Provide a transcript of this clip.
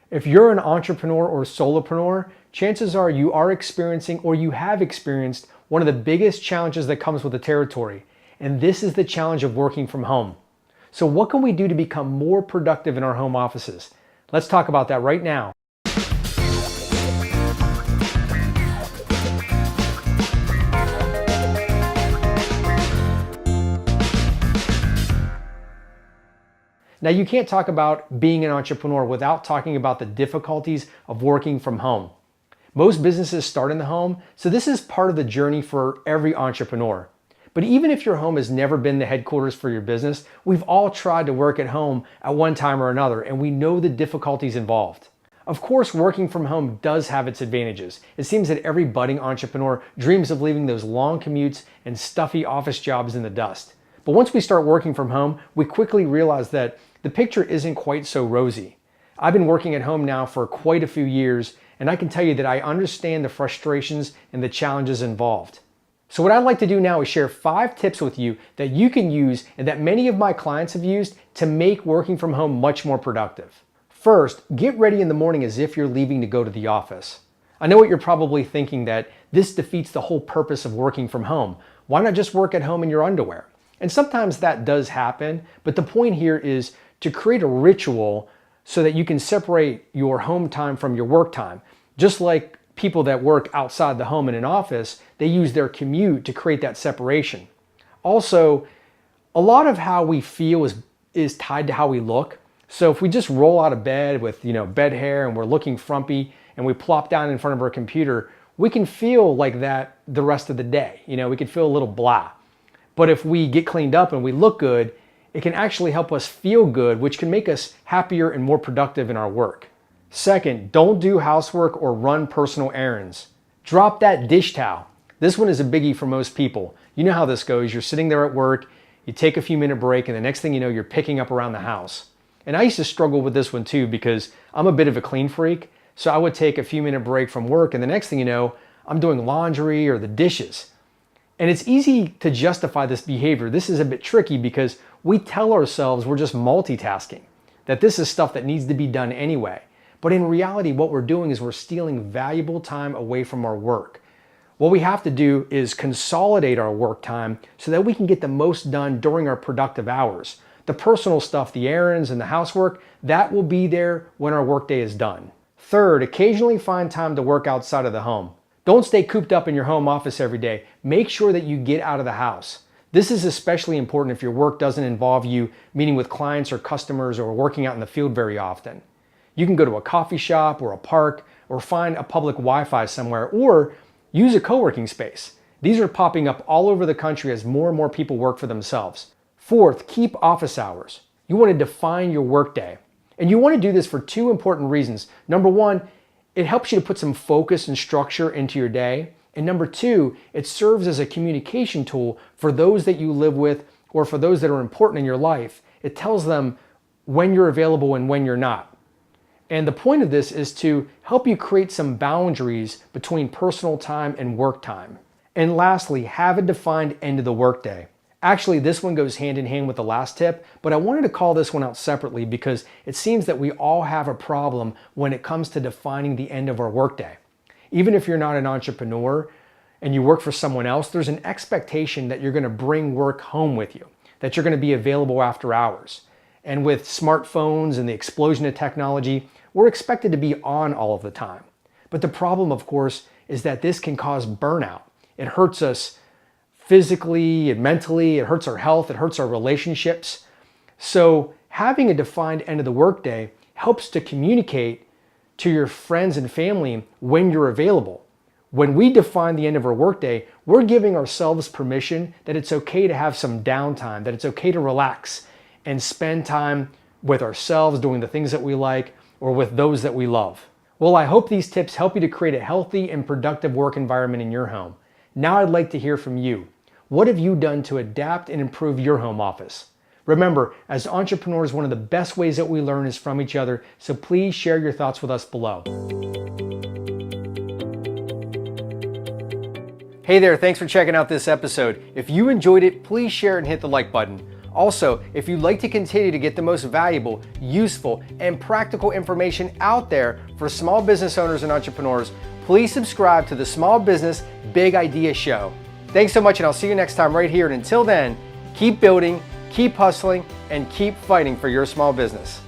If you're an entrepreneur or solopreneur, chances are you are experiencing or you have experienced one of the biggest challenges that comes with the territory, and this is the challenge of working from home. So what can we do to become more productive in our home offices? Let's talk about that right now. Now, you can't talk about being an entrepreneur without talking about the difficulties of working from home. Most businesses start in the home, so this is part of the journey for every entrepreneur. But even if your home has never been the headquarters for your business, we've all tried to work at home at one time or another, and we know the difficulties involved. Of course, working from home does have its advantages. It seems that every budding entrepreneur dreams of leaving those long commutes and stuffy office jobs in the dust. But once we start working from home, we quickly realize that the picture isn't quite so rosy. I've been working at home now for quite a few years, and I can tell you that I understand the frustrations and the challenges involved. So what I'd like to do now is share 5 tips with you that you can use and that many of my clients have used to make working from home much more productive. First, get ready in the morning as if you're leaving to go to the office. I know what you're probably thinking, that this defeats the whole purpose of working from home. Why not just work at home in your underwear? And sometimes that does happen, but the point here is to create a ritual so that you can separate your home time from your work time. Just like people that work outside the home in an office, they use their commute to create that separation. Also, a lot of how we feel is tied to how we look. So if we just roll out of bed with bed hair and we're looking frumpy and we plop down in front of our computer, we can feel like that the rest of the day. We can feel a little blah. But if we get cleaned up and we look good, it can actually help us feel good, which can make us happier and more productive in our work. Second, don't do housework or run personal errands. Drop that dish towel. This one is a biggie for most people. You know how this goes. You're sitting there at work, you take a few minute break, and the next thing you know, you're picking up around the house. And I used to struggle with this one too because I'm a bit of a clean freak. So I would take a few minute break from work, and the next thing you know, I'm doing laundry or the dishes. And it's easy to justify this behavior. This is a bit tricky because we tell ourselves we're just multitasking, that this is stuff that needs to be done anyway. But in reality, what we're doing is we're stealing valuable time away from our work. What we have to do is consolidate our work time so that we can get the most done during our productive hours. The personal stuff, the errands and the housework, that will be there when our workday is done. Third, occasionally find time to work outside of the home. Don't stay cooped up in your home office every day. Make sure that you get out of the house. This is especially important if your work doesn't involve you meeting with clients or customers or working out in the field very often. You can go to a coffee shop or a park or find a public Wi-Fi somewhere or use a co-working space. These are popping up all over the country as more and more people work for themselves. Fourth, keep office hours. You want to define your workday. And you want to do this for 2 important reasons. Number 1, it helps you to put some focus and structure into your day. And number 2, it serves as a communication tool for those that you live with or for those that are important in your life. It tells them when you're available and when you're not. And the point of this is to help you create some boundaries between personal time and work time. And lastly, have a defined end of the workday. Actually, this one goes hand in hand with the last tip, but I wanted to call this one out separately because it seems that we all have a problem when it comes to defining the end of our workday. Even if you're not an entrepreneur and you work for someone else, there's an expectation that you're going to bring work home with you, that you're going to be available after hours. And with smartphones and the explosion of technology, we're expected to be on all of the time. But the problem, of course, is that this can cause burnout. It hurts us physically and mentally, it hurts our health, it hurts our relationships. So having a defined end of the workday helps to communicate to your friends and family when you're available. When we define the end of our workday, we're giving ourselves permission that it's okay to have some downtime, that it's okay to relax and spend time with ourselves doing the things that we like or with those that we love. Well, I hope these tips help you to create a healthy and productive work environment in your home. Now I'd like to hear from you. What have you done to adapt and improve your home office? Remember, as entrepreneurs, one of the best ways that we learn is from each other, so please share your thoughts with us below. Hey there, thanks for checking out this episode. If you enjoyed it, please share it and hit the like button. Also, if you'd like to continue to get the most valuable, useful, and practical information out there for small business owners and entrepreneurs, please subscribe to the Small Business Big Idea Show. Thanks so much, and I'll see you next time right here. And until then, keep building, keep hustling, and keep fighting for your small business.